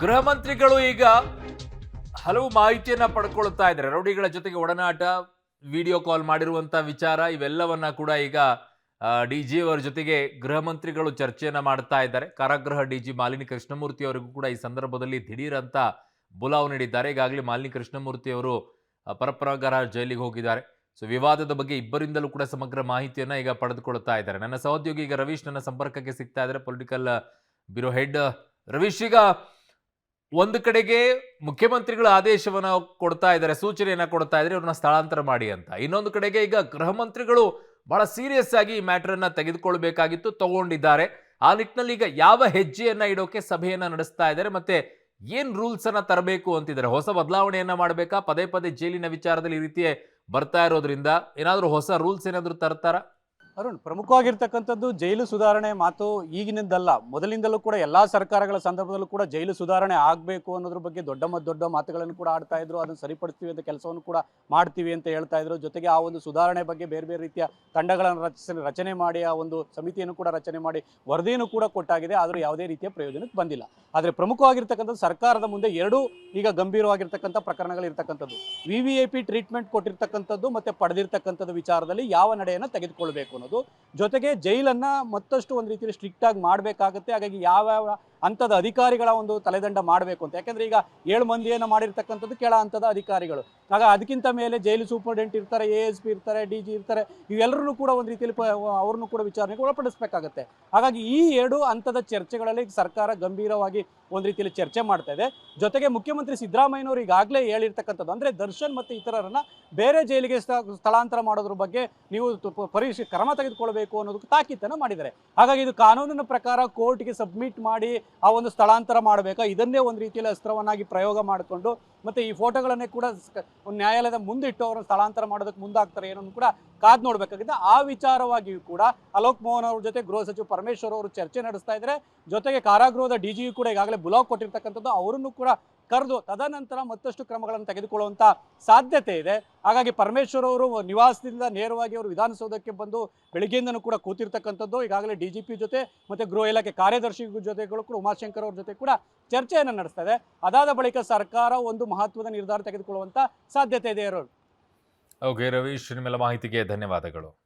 ಗೃಹ ಮಂತ್ರಿಗಳು ಈಗ ಹಲವು ಮಾಹಿತಿಯನ್ನ ಪಡ್ಕೊಳ್ತಾ ಇದ್ದಾರೆ. ರೌಡಿಗಳ ಜೊತೆಗೆ ಒಡನಾಟ, ವಿಡಿಯೋ ಕಾಲ್ ಮಾಡಿರುವಂತ ವಿಚಾರ ಇವೆಲ್ಲವನ್ನ ಕೂಡ ಈಗ ಡಿಜಿ ಅವರ ಜೊತೆಗೆ ಗೃಹ ಮಂತ್ರಿಗಳು ಚರ್ಚೆಯನ್ನ ಮಾಡ್ತಾ ಇದ್ದಾರೆ. ಕಾರಾಗೃಹ ಡಿಜಿ ಮಾಲಿನಿ ಕೃಷ್ಣಮೂರ್ತಿ ಅವರಿಗೂ ಕೂಡ ಈ ಸಂದರ್ಭದಲ್ಲಿ ದಿಢೀರ್ ಅಂತ ಬುಲಾವ್ ನೀಡಿದ್ದಾರೆ. ಈಗಾಗಲೇ ಮಾಲಿನಿ ಕೃಷ್ಣಮೂರ್ತಿ ಅವರು ಪರಪ್ಪನಗರ ಜೈಲಿಗೆ ಹೋಗಿದ್ದಾರೆ. ಸೊ ವಿವಾದದ ಬಗ್ಗೆ ಇಬ್ಬರಿಂದಲೂ ಕೂಡ ಸಮಗ್ರ ಮಾಹಿತಿಯನ್ನ ಈಗ ಪಡೆದುಕೊಳ್ತಾ ಇದ್ದಾರೆ. ನನ್ನ ಸಹೋದ್ಯೋಗಿ ಈಗ ರವೀಶ್ ನನ್ನ ಸಂಪರ್ಕಕ್ಕೆ ಸಿಗ್ತಾ ಇದ್ದಾರೆ, ಪೊಲಿಟಿಕಲ್ ಬ್ಯೂರೋ ಹೆಡ್. ರವೀಶ್, ಈಗ ಒಂದು ಕಡೆಗೆ ಮುಖ್ಯಮಂತ್ರಿಗಳ ಆದೇಶವನ್ನ ಕೊಡ್ತಾ ಇದ್ದಾರೆ, ಸೂಚನೆಯನ್ನ ಕೊಡ್ತಾ ಇದ್ದಾರೆ ಇವ್ರನ್ನ ಸ್ಥಳಾಂತರ ಮಾಡಿ ಅಂತ. ಇನ್ನೊಂದು ಕಡೆಗೆ ಈಗ ಗೃಹ ಮಂತ್ರಿಗಳು ಬಹಳ ಸೀರಿಯಸ್ ಆಗಿ ಈ ಮ್ಯಾಟರ್ ಅನ್ನ ತೆಗೆದುಕೊಳ್ಬೇಕಾಗಿತ್ತು, ತಗೊಂಡಿದ್ದಾರೆ. ಆ ನಿಟ್ಟಿನಲ್ಲಿ ಈಗ ಯಾವ ಹೆಜ್ಜೆಯನ್ನ ಇಡೋಕೆ ಸಭೆಯನ್ನ ನಡೆಸ್ತಾ ಇದ್ದಾರೆ, ಮತ್ತೆ ಏನ್ ರೂಲ್ಸ್ ಅನ್ನ ತರಬೇಕು ಅಂತಿದ್ದಾರೆ? ಹೊಸ ಬದಲಾವಣೆಯನ್ನ ಮಾಡಬೇಕಾ? ಪದೇ ಪದೇ ಜೈಲಿನ ವಿಚಾರದಲ್ಲಿ ಈ ರೀತಿ ಬರ್ತಾ ಇರೋದ್ರಿಂದ ಏನಾದ್ರೂ ಹೊಸ ರೂಲ್ಸ್ ಏನಾದ್ರೂ ತರ್ತಾರ? ಅರುಣ್, ಪ್ರಮುಖವಾಗಿರ್ತಕ್ಕಂಥದ್ದು ಜೈಲು ಸುಧಾರಣೆ ಮಾತು ಈಗಿನಿಂದಲ್ಲ, ಮೊದಲಿಂದಲೂ ಕೂಡ ಎಲ್ಲಾ ಸರ್ಕಾರಗಳ ಸಂದರ್ಭದಲ್ಲೂ ಕೂಡ ಜೈಲು ಸುಧಾರಣೆ ಆಗಬೇಕು ಅನ್ನೋದ್ರ ಬಗ್ಗೆ ದೊಡ್ಡ ಮಾತುಗಳನ್ನು ಕೂಡ ಆಡ್ತಾ ಇದ್ರು. ಅದನ್ನು ಸರಿಪಡಿಸ್ತೀವಿ ಅಂತ ಕೆಲಸವನ್ನು ಕೂಡ ಮಾಡ್ತೀವಿ ಅಂತ ಹೇಳ್ತಾ ಇದ್ರು. ಜೊತೆಗೆ ಆ ಒಂದು ಸುಧಾರಣೆ ಬಗ್ಗೆ ಬೇರೆ ಬೇರೆ ರೀತಿಯ ತಂಡಗಳನ್ನು ರಚನೆ ಮಾಡಿ ಆ ಒಂದು ಸಮಿತಿಯನ್ನು ಕೂಡ ರಚನೆ ಮಾಡಿ ವರದಿಯನ್ನು ಕೂಡ ಕೊಟ್ಟಾಗಿದೆ. ಆದರೂ ಯಾವುದೇ ರೀತಿಯ ಪ್ರಯೋಜನಕ್ಕೆ ಬಂದಿಲ್ಲ. ಆದರೆ ಪ್ರಮುಖವಾಗಿರ್ತಕ್ಕಂಥದ್ದು ಸರ್ಕಾರದ ಮುಂದೆ ಎರಡು ಈಗ ಗಂಭೀರವಾಗಿರ್ತಕ್ಕಂಥ ಪ್ರಕರಣಗಳು ಇರ್ತಕ್ಕಂಥದ್ದು. VVIP ಟ್ರೀಟ್ಮೆಂಟ್ ಕೊಟ್ಟಿರ್ತಕ್ಕಂಥದ್ದು ಮತ್ತೆ ಪಡೆದಿರ್ತಕ್ಕಂಥದ್ದು ವಿಚಾರದಲ್ಲಿ ಯಾವ ನಡೆಯನ್ನು ತೆಗೆದುಕೊಳ್ಬೇಕು ಅನ್ನೋದು. ಜೊತೆಗೆ ಜೈಲನ್ನ ಮತ್ತಷ್ಟು ಒಂದು ರೀತಿಯಲ್ಲಿ ಸ್ಟ್ರಿಕ್ಟ್ ಆಗಿ ಮಾಡಬೇಕಾಗುತ್ತೆ. ಹಾಗಾಗಿ ಯಾವ ಹಂತದ ಅಧಿಕಾರಿಗಳ ಒಂದು ತಲೆದಂಡ ಮಾಡಬೇಕು ಅಂತ. ಯಾಕಂದ್ರೆ ಈಗ 7 ಮಂದಿಯನ್ನು ಮಾಡಿರ್ತಕ್ಕಂಥದ್ದು ಕೆಳ ಹಂತದ ಅಧಿಕಾರಿಗಳು. ಆಗ ಅದಕ್ಕಿಂತ ಮೇಲೆ ಜೈಲು ಸೂಪರ್ಡೆಂಟ್ ಇರ್ತಾರೆ, ASP ಇರ್ತಾರೆ, DG ಇರ್ತಾರೆ. ಇವೆಲ್ಲರೂ ಕೂಡ ಒಂದು ರೀತಿಯಲ್ಲಿ ಅವ್ರನ್ನು ಕೂಡ ವಿಚಾರಣೆಗೆ ಒಳಪಡಿಸಬೇಕಾಗುತ್ತೆ. ಹಾಗಾಗಿ ಈ 2 ಹಂತದ ಚರ್ಚೆಗಳಲ್ಲಿ ಸರ್ಕಾರ ಗಂಭೀರವಾಗಿ ಒಂದು ರೀತಿಯಲ್ಲಿ ಚರ್ಚೆ ಮಾಡ್ತಾ ಇದೆ. ಜೊತೆಗೆ ಮುಖ್ಯಮಂತ್ರಿ ಸಿದ್ದರಾಮಯ್ಯನವರು ಈಗಾಗಲೇ ಹೇಳಿರ್ತಕ್ಕಂಥದ್ದು ಅಂದ್ರೆ ದರ್ಶನ್ ಮತ್ತು ಇತರರನ್ನ ಬೇರೆ ಜೈಲಿಗೆ ಸ್ಥಳಾಂತರ ಮಾಡೋದ್ರ ಬಗ್ಗೆ ನೀವು ಕ್ರಮ ತೆಗೆದುಕೊಳ್ಬೇಕು ಅನ್ನೋದಕ್ಕೆ ತಾಕೀತನ್ನು ಮಾಡಿದ್ದಾರೆ. ಹಾಗಾಗಿ ಇದು ಕಾನೂನಿನ ಪ್ರಕಾರ ಕೋರ್ಟ್ಗೆ ಸಬ್ಮಿಟ್ ಮಾಡಿ ಆ ಒಂದು ಸ್ಥಳಾಂತರ ಮಾಡಬೇಕಾ, ಇದನ್ನೇ ಒಂದು ರೀತಿಯಲ್ಲಿ ಅಸ್ತ್ರವನ್ನಾಗಿ ಪ್ರಯೋಗ ಮಾಡಿಕೊಂಡು ಮತ್ತೆ ಈ ಫೋಟೋಗಳನ್ನೇ ಕೂಡ ನ್ಯಾಯಾಲಯದ ಮುಂದಿಟ್ಟು ಅವರನ್ನು ಸ್ಥಳಾಂತರ ಮಾಡೋದಕ್ಕೆ ಮುಂದಾಗ್ತಾರೆ ಏನನ್ನು ಕೂಡ ಕಾದ್ ನೋಡ್ಬೇಕಾಗಿದೆ. ಆ ವಿಚಾರವಾಗಿಯೂ ಕೂಡ ಅಲೋಕ್ ಮೋಹನ್ ಅವ್ರ ಜೊತೆ ಗೃಹ ಸಚಿವ ಪರಮೇಶ್ವರ್ ಅವರು ಚರ್ಚೆ ನಡೆಸ್ತಾ ಇದ್ದಾರೆ. ಜೊತೆಗೆ ಕಾರಾಗೃಹದ DG ಕೂಡ ಈಗಾಗಲೇ ಬುಲಾವ್ ಕೊಟ್ಟಿರ್ತಕ್ಕಂಥದ್ದು, ಅವರನ್ನು ಕೂಡ ಕರೆದು ತದನಂತರ ಮತ್ತಷ್ಟು ಕ್ರಮಗಳನ್ನು ತೆಗೆದುಕೊಳ್ಳುವಂತ ಸಾಧ್ಯತೆ ಇದೆ. ಹಾಗಾಗಿ ಪರಮೇಶ್ವರ್ ಅವರು ನಿವಾಸದಿಂದ ನೇರವಾಗಿ ಅವರು ವಿಧಾನಸೌಧಕ್ಕೆ ಬಂದು ಬೆಳಗ್ಗೆಯಿಂದನೂ ಕೂಡ ಕೂತಿರ್ತಕ್ಕಂಥದ್ದು. ಈಗಾಗಲೇ DGP ಜೊತೆ ಮತ್ತೆ ಗೃಹ ಇಲಾಖೆ ಕಾರ್ಯದರ್ಶಿ ಜೊತೆಗಳು ಕೂಡ ಉಮಾಶಂಕರ್ ಅವ್ರ ಜೊತೆ ಕೂಡ ಚರ್ಚೆಯನ್ನು ನಡೆಸ್ತಾ ಇದೆ. ಅದಾದ ಬಳಿಕ ಸರ್ಕಾರ ಒಂದು ಮಹತ್ವದ ನಿರ್ಧಾರ ತೆಗೆದುಕೊಳ್ಳುವಂತ ಸಾಧ್ಯತೆ ಇದೆ. ಓಕೆ ರವೀಶ್, ನಿಮ್ಮೆಲ್ಲ ಮಾಹಿತಿಗೆ ಧನ್ಯವಾದಗಳು.